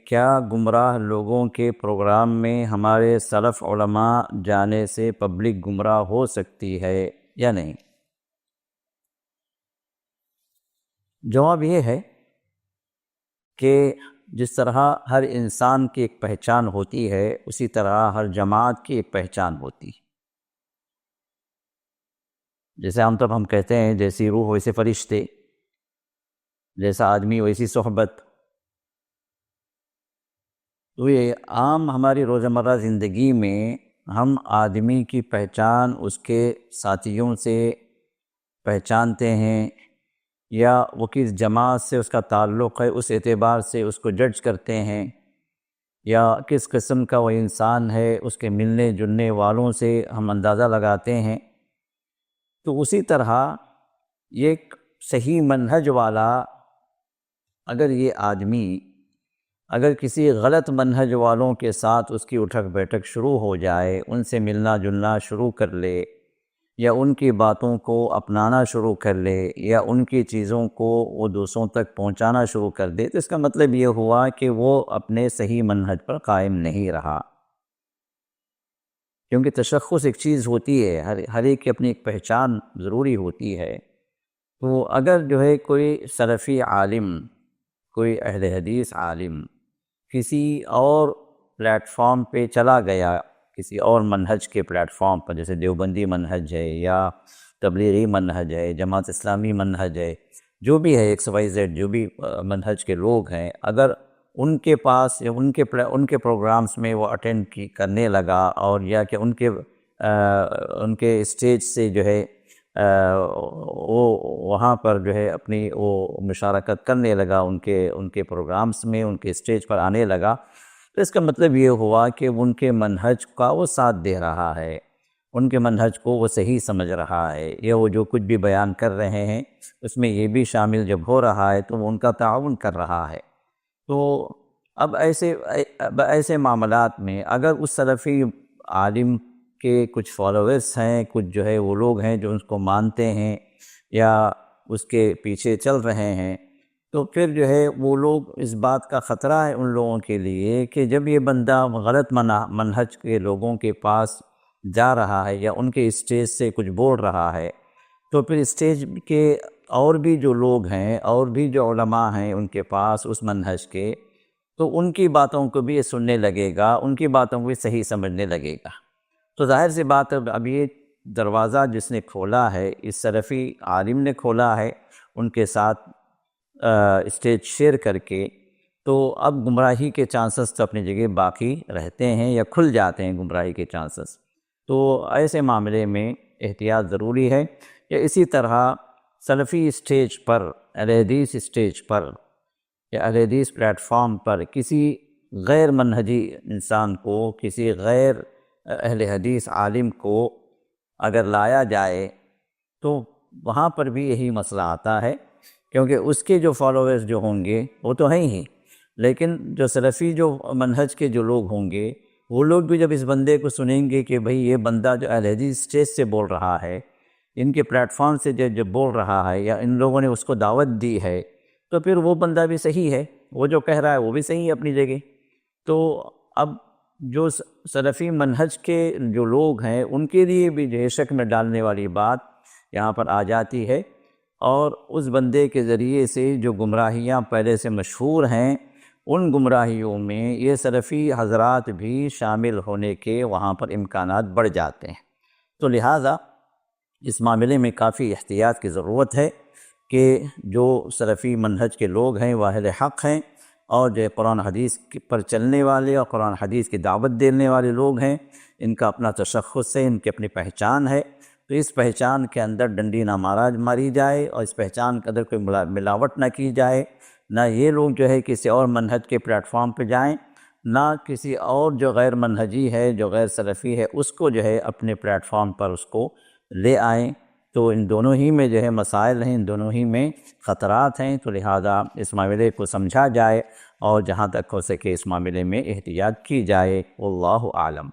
کیا گمراہ لوگوں کے پروگرام میں ہمارے سلف علماء جانے سے پبلک گمراہ ہو سکتی ہے یا نہیں؟ جواب یہ ہے کہ جس طرح ہر انسان کی ایک پہچان ہوتی ہے، اسی طرح ہر جماعت کی ایک پہچان ہوتی ہے۔ جیسے عام طور ہم کہتے ہیں جیسی روح ویسے فرشتے، جیسا آدمی ویسی صحبت۔ تو یہ عام ہماری روزمرہ زندگی میں ہم آدمی کی پہچان اس کے ساتھیوں سے پہچانتے ہیں، یا وہ کس جماعت سے اس کا تعلق ہے اس اعتبار سے اس کو جج کرتے ہیں، یا کس قسم کا وہ انسان ہے اس کے ملنے جلنے والوں سے ہم اندازہ لگاتے ہیں۔ تو اسی طرح یہ ایک صحیح منہج والا اگر یہ آدمی اگر کسی غلط منہج والوں کے ساتھ اس کی اٹھک بیٹھک شروع ہو جائے، ان سے ملنا جلنا شروع کر لے، یا ان کی باتوں کو اپنانا شروع کر لے، یا ان کی چیزوں کو وہ دوسروں تک پہنچانا شروع کر دے، تو اس کا مطلب یہ ہوا کہ وہ اپنے صحیح منہج پر قائم نہیں رہا۔ کیونکہ تشخص ایک چیز ہوتی ہے، ہر ایک کی اپنی ایک پہچان ضروری ہوتی ہے۔ تو اگر جو ہے کوئی سلفی عالم، کوئی اہل حدیث عالم کسی اور پلیٹ فارم پہ چلا گیا، کسی اور منہج کے پلیٹ فارم پر، جیسے دیوبندی منہج ہے یا تبلیغی منہج ہے، جماعت اسلامی منہج ہے، جو بھی ہے XYZ جو بھی منہج کے لوگ ہیں، اگر ان کے پاس یا ان کے پروگرامز میں وہ اٹینڈ کرنے لگا، اور یا کہ ان کے اسٹیج سے جو ہے وہ وہاں پر جو ہے اپنی وہ مشارکت کرنے لگا، ان کے پروگرامز میں ان کے اسٹیج پر آنے لگا، تو اس کا مطلب یہ ہوا کہ ان کے منہج کا وہ ساتھ دے رہا ہے، ان کے منہج کو وہ صحیح سمجھ رہا ہے، یا وہ جو کچھ بھی بیان کر رہے ہیں اس میں یہ بھی شامل جب ہو رہا ہے تو وہ ان کا تعاون کر رہا ہے۔ تو اب ایسے معاملات میں اگر اس سلفی عالم کے کچھ فالوورز ہیں، کچھ جو ہے وہ لوگ ہیں جو اس کو مانتے ہیں یا اس کے پیچھے چل رہے ہیں، تو پھر جو ہے وہ لوگ اس بات کا خطرہ ہے ان لوگوں کے لیے کہ جب یہ بندہ غلط منہج کے لوگوں کے پاس جا رہا ہے یا ان کے اسٹیج سے کچھ بول رہا ہے، تو پھر اسٹیج کے اور بھی جو لوگ ہیں اور بھی جو علماء ہیں ان کے پاس اس منہج کے، تو ان کی باتوں کو بھی یہ سننے لگے گا، ان کی باتوں کو بھی صحیح سمجھنے لگے گا۔ تو ظاہر سی بات ہے اب یہ دروازہ جس نے کھولا ہے، اس سلفی عالم نے کھولا ہے ان کے ساتھ اسٹیج شیئر کر کے، تو اب گمراہی کے چانسز تو اپنی جگہ باقی رہتے ہیں یا کھل جاتے ہیں گمراہی کے چانسز۔ تو ایسے معاملے میں احتیاط ضروری ہے۔ یا اسی طرح سلفی اسٹیج پر، اہل حدیث اسٹیج پر یا اہل حدیث پلیٹ فارم پر کسی غیر منہجی انسان کو، کسی غیر اہل حدیث عالم کو اگر لایا جائے تو وہاں پر بھی یہی مسئلہ آتا ہے، کیونکہ اس کے جو فالوورز جو ہوں گے وہ تو ہیں ہی، لیکن جو سلفی جو منہج کے جو لوگ ہوں گے وہ لوگ بھی جب اس بندے کو سنیں گے کہ بھئی یہ بندہ جو اہل حدیث اسٹیج سے بول رہا ہے، ان کے پلیٹ فارم سے جو بول رہا ہے، یا ان لوگوں نے اس کو دعوت دی ہے، تو پھر وہ بندہ بھی صحیح ہے، وہ جو کہہ رہا ہے وہ بھی صحیح ہے اپنی جگہ۔ تو اب جو سلفی منہج کے جو لوگ ہیں ان کے لیے بھی جو ہے شک میں ڈالنے والی بات یہاں پر آ جاتی ہے، اور اس بندے کے ذریعے سے جو گمراہیاں پہلے سے مشہور ہیں ان گمراہیوں میں یہ سلفی حضرات بھی شامل ہونے کے وہاں پر امکانات بڑھ جاتے ہیں۔ تو لہٰذا اس معاملے میں کافی احتیاط کی ضرورت ہے کہ جو سلفی منہج کے لوگ ہیں وہ اہل حق ہیں، اور جو قرآن حدیث پر چلنے والے اور قرآن حدیث کی دعوت دینے والے لوگ ہیں، ان کا اپنا تشخص ہے، ان کی اپنی پہچان ہے، تو اس پہچان کے اندر ڈنڈی نہ ماری جائے، اور اس پہچان کے اندر کوئی ملاوٹ نہ کی جائے، نہ یہ لوگ جو ہے کسی اور منہج کے پلیٹ فارم پہ جائیں، نہ کسی اور جو غیر منہجی ہے، جو غیر سلفی ہے، اس کو جو ہے اپنے پلیٹ فارم پر اس کو لے آئیں۔ تو ان دونوں ہی میں جو ہے مسائل ہیں، ان دونوں ہی میں خطرات ہیں، تو لہذا اس معاملے کو سمجھا جائے اور جہاں تک ہو سکے اس معاملے میں احتیاط کی جائے۔ واللہ اعلم۔